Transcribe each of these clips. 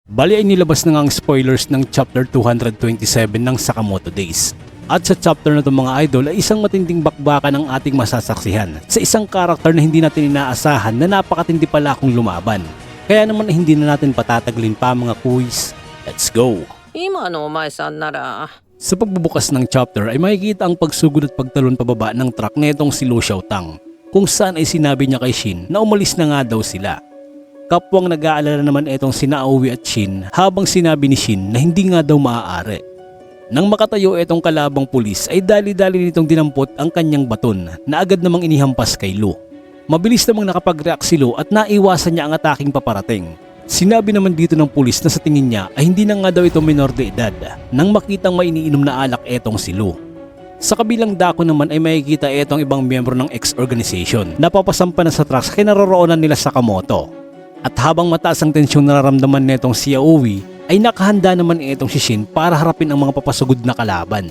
Bali ay nilabas na nga ang spoilers ng chapter 227 ng Sakamoto Days. At sa chapter na ito mga idol ay isang matinding bakbakan ang ating masasaksihan sa isang karakter na hindi natin inaasahan na napakatindi pala kung lumaban. Kaya naman ay hindi na natin patataglin pa mga kuys. Let's go! 今のお前さんなら Sa pagbubukas ng chapter ay makikita ang pagsugod at pagtalon pababa ng truck netong si Lu Xiaotang, kung saan ay sinabi niya kay Shin na umalis na nga daw sila. Kapwang nag-aalala naman itong sina Aoi at Shin habang sinabi ni Shin na hindi nga daw maaari. Nang makatayo itong kalabang pulis ay dali-dali nitong dinampot ang kanyang baton na agad namang inihampas kay Lu. Mabilis namang nakapag-react si Lu at naiwasan niya ang ataking paparating. Sinabi naman dito ng pulis na sa tingin niya ay hindi na nga daw ito minor de edad nang makitang may iniinom na alak etong si Lu. Sa kabilang dako naman ay makikita itong ibang miyembro ng X-organization na papasampa na sa truck sa kinaroroonan nila sa Sakamoto. At habang mataas ang tensyong nararamdaman netong si Aoi ay nakahanda naman itong si Shin para harapin ang mga papasugod na kalaban.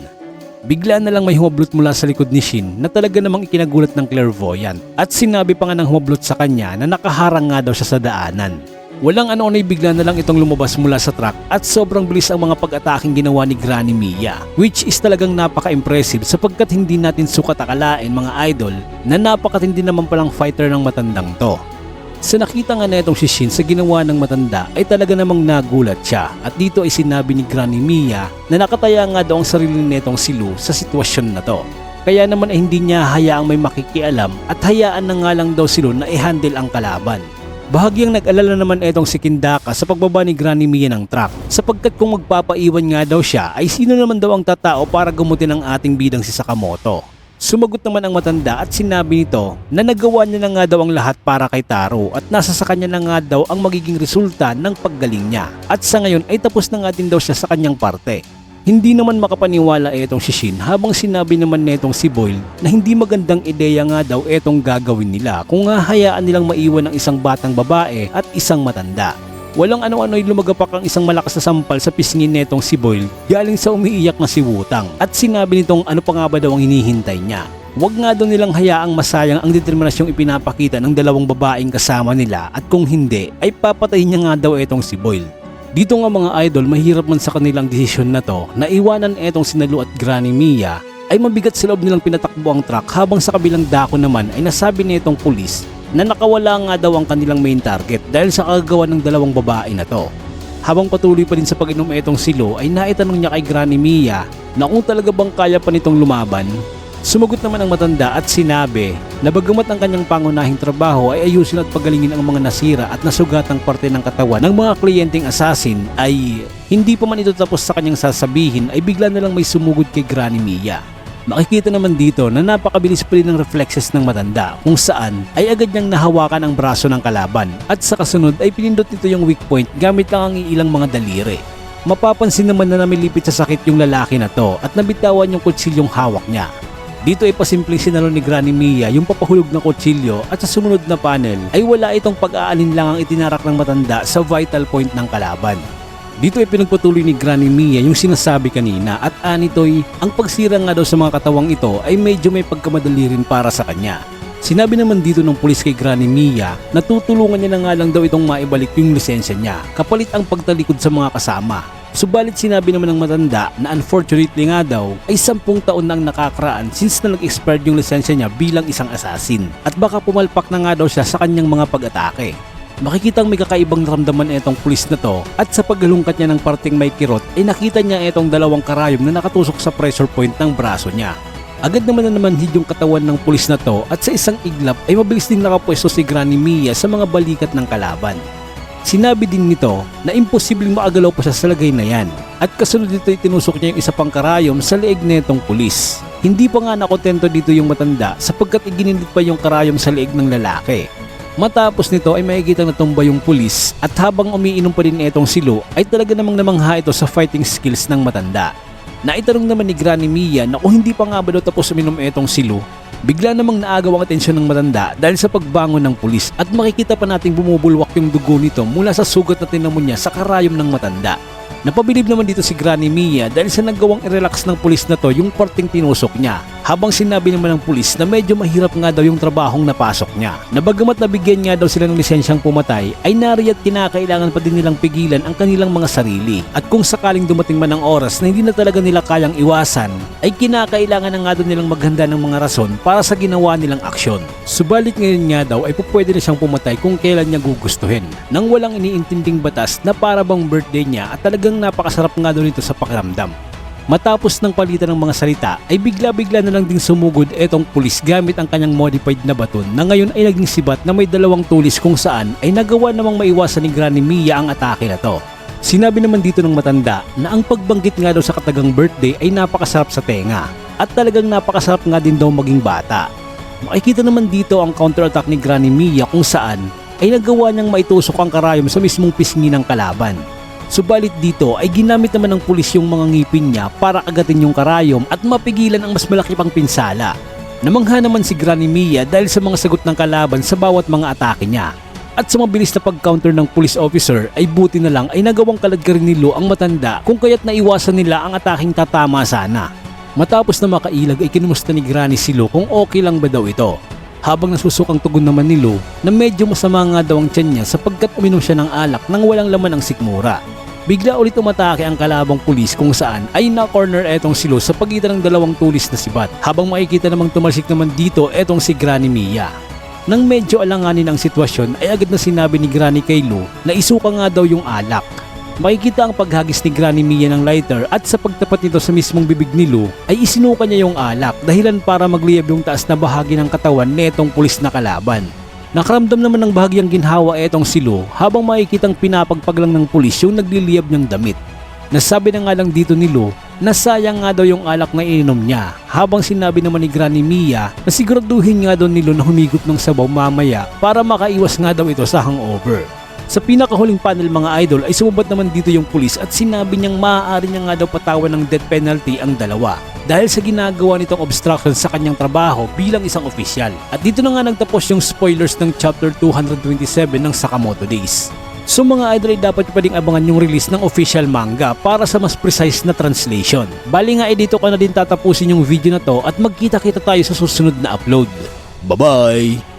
Bigla na lang may humablot mula sa likod ni Shin na talaga namang ikinagulat ng clairvoyant at sinabi pa nga ng humablot sa kanya na nakaharang nga daw siya sa daanan. Walang ano ay bigla na lang itong lumabas mula sa truck at sobrang bilis ang mga pag-ataking ginawa ni Granny Mia, which is talagang napaka-impressive sapagkat hindi natin sukat akalain mga idol na napakatindi naman palang fighter ng matandang to. Sa nakita nga netong si Shin sa ginawa ng matanda ay talaga namang nagulat siya at dito ay sinabi ni Granny Mia na nakataya nga daw ang sarili netong si Lu sa sitwasyon na to. Kaya naman ay hindi niya hayaang may makikialam at hayaan na nga lang daw si Lu na i-handle ang kalaban. Bahagyang nag-alala naman itong si Kindaka sa pagbaba ni Granny Mia ng truck sapagkat kung magpapaiwan nga daw siya ay sino naman daw ang tatao para gamutin ang ating bidang si Sakamoto. Sumagot naman ang matanda at sinabi nito na nagawa niya na nga daw ang lahat para kay Taro at nasa sa kanya na nga daw ang magiging resulta ng paggaling niya at sa ngayon ay tapos na nga din daw siya sa kanyang parte. Hindi naman makapaniwala itong si Shin habang sinabi naman netong si Boyle na hindi magandang ideya nga daw itong gagawin nila kung hahayaan nilang maiwan ng isang batang babae at isang matanda. Walang ano-ano'y lumagapak ang isang malakas na sampal sa pisngi netong si Boyle galing sa umiiyak na si Wutang at sinabi nitong ano pa nga ba daw ang hinihintay niya. Huwag nga daw nilang hayaang masayang ang determinasyong ipinapakita ng dalawang babaeng kasama nila at kung hindi ay papatayin niya nga daw itong si Boyle. Dito nga mga idol, mahirap man sa kanilang desisyon na to na iwanan etong si Lu at Granny Mia ay mabigat sa loob nilang pinatakbo ang truck habang sa kabilang dako naman ay nasabi nitong pulis na nakawala nga daw ang kanilang main target dahil sa kagagawa ng dalawang babae na to. Habang patuloy pa rin sa pag-inom itong si Lu ay naitanong niya kay Granny Mia na kung talaga bang kaya pa nitong lumaban. Sumagot naman ang matanda at sinabi na bagamat ang kanyang pangunahing trabaho ay ayusin at pagalingin ang mga nasira at nasugatang parte ng katawan ng mga kliyenteng assassin ay hindi pa man ito tapos sa kanyang sasabihin ay bigla na lang may sumugod kay Granny Mia. Makikita naman dito na napakabilis pa rin ng reflexes ng matanda kung saan ay agad niyang nahawakan ang braso ng kalaban at sa kasunod ay pinindot nito yung weak point gamit lang ang ilang mga daliri. Mapapansin naman na namilipit sa sakit yung lalaki na to at nabitawan yung kutsilyong hawak niya. Dito ay pasimpleng sinalo ni Granny Mia yung papahulog na kutsilyo at sa sumunod na panel ay wala itong pag-aalin lang ang itinarak ng matanda sa vital point ng kalaban. Dito ay pinagpatuloy ni Granny Mia yung sinasabi kanina at anitoy ang pagsira nga daw sa mga katawang ito ay medyo may pagkamadali rin para sa kanya. Sinabi naman dito ng pulis kay Granny Mia na tutulungan niya na nga lang daw itong maibalik yung lisensya niya kapalit ang pagtalikod sa mga kasama. Subalit sinabi naman ng matanda na unfortunately nga daw ay 10 taon nang nakakaraan since na nag-expired yung lisensya niya bilang isang assassin at baka pumalpak na nga daw siya sa kanyang mga pag-atake. Makikitang may kakaibang naramdaman itong pulis na to at sa paghalungkat niya ng parting may kirot ay nakita niya itong dalawang karayom na nakatusok sa pressure point ng braso niya. Agad naman na namanhid yung katawan ng pulis na to at sa isang iglap ay mabilis din nakapwesto si Granny Mia sa mga balikat ng kalaban. Sinabi din nito na imposibleng maagalaw pa siya sa lagay na yan at kasunod dito ay tinusok niya yung isa pang karayom sa leeg netong pulis. Hindi pa nga nakontento dito yung matanda sapagkat iginilit pa yung karayom sa leeg ng lalaki. Matapos nito ay makikitang natumba yung pulis at habang umiinom pa rin itong si Lu ay talaga namang namangha ito sa fighting skills ng matanda. Naitanong naman ni Granny Mia na kung hindi pa nga ba daw tapos uminom itong si Lu, bigla namang naagaw ang atensyon ng matanda dahil sa pagbangon ng pulis at makikita pa nating bumubulwak yung dugo nito mula sa sugat na tinamo niya sa karayom ng matanda. Napabilib naman dito si Granny Mia dahil sa nagawang i-relax ng pulis na to yung parteng tinusok niya Habang sinabi naman ng pulis na medyo mahirap nga daw yung trabahong napasok niya. Na bagamat nabigyan nga daw sila ng lisensyang pumatay, ay nariya't kinakailangan pa din nilang pigilan ang kanilang mga sarili. At kung sakaling dumating man ang oras na hindi na talaga nila kayang iwasan, ay kinakailangan na nga daw nilang maghanda ng mga rason para sa ginawa nilang aksyon. Subalit ngayon nga daw ay pupwede na siyang pumatay kung kailan niya gugustuhin. Nang walang iniintinding batas na para bang birthday niya at talagang napakasarap nga daw nito sa pakiramdam. Matapos ng palitan ng mga salita ay bigla-bigla na lang ding sumugod etong pulis gamit ang kanyang modified na baton na ngayon ay naging sibat na may 2 tulis kung saan ay nagawa namang maiwasan ni Granny Mia ang atake na to. Sinabi naman dito ng matanda na ang pagbanggit nga daw sa katagang birthday ay napakasarap sa tenga at talagang napakasarap nga din daw maging bata. Makikita naman dito ang counterattack ni Granny Mia kung saan ay nagawa niyang maitusok ang karayom sa mismong pisngi ng kalaban. Subalit dito ay ginamit naman ng pulis yung mga ngipin niya para agatin yung karayom at mapigilan ang mas malaki pang pinsala. Namangha naman si Granny Mia dahil sa mga sagot ng kalaban sa bawat mga atake niya. At sa mabilis na pag-counter ng police officer ay buti na lang ay nagawang kaladkarin ni Lou ang matanda kung kaya't naiwasan nila ang ataking tatama sana. Matapos na makailag ay kinumusta ni Granny si Lou kung okay lang ba daw ito. Habang nasusukang tugon naman ni Lou na medyo masama nga daw ang tiyan niya sapagkat uminom siya ng alak nang walang laman ang sikmura. Bigla ulit umatake ang kalabang pulis kung saan ay na-corner etong si Lou sa pagitan ng 2 tulis na sibat. Habang makikita namang tumalsik naman dito etong si Granny Mia. Nang medyo alanganin ang sitwasyon ay agad na sinabi ni Granny kay Lou na isuka nga daw yung alak. Makikita ang paghagis ni Granny Mia ng lighter at sa pagtapat nito sa mismong bibig ni Lou ay isinuka niya yung alak dahilan para magliyab yung taas na bahagi ng katawan netong pulis na kalaban. Nakaramdam naman ng bahagyang ginhawa etong si Lou habang makikitang pinapagpag lang ng pulis yung nagliliyab ng damit. Nasabi na nga lang dito ni Lou na sayang nga daw yung alak na ininom niya habang sinabi naman ni Granny Mia na siguraduhin nga daw ni Lou na humigop ng sabaw mamaya para makaiwas nga daw ito sa hangover. Sa pinakahuling panel mga idol ay sumubat naman dito yung pulis at sinabi niyang maaari niya nga daw patawan ng death penalty ang dalawa dahil sa ginagawa nitong obstruction sa kanyang trabaho bilang isang opisyal. At dito na nga nagtapos yung spoilers ng chapter 227 ng Sakamoto Days. So mga idol ay dapat pa ding abangan yung release ng official manga para sa mas precise na translation. Bali nga dito ko na din tatapusin yung video na to at magkita-kita tayo sa susunod na upload. Bye-bye!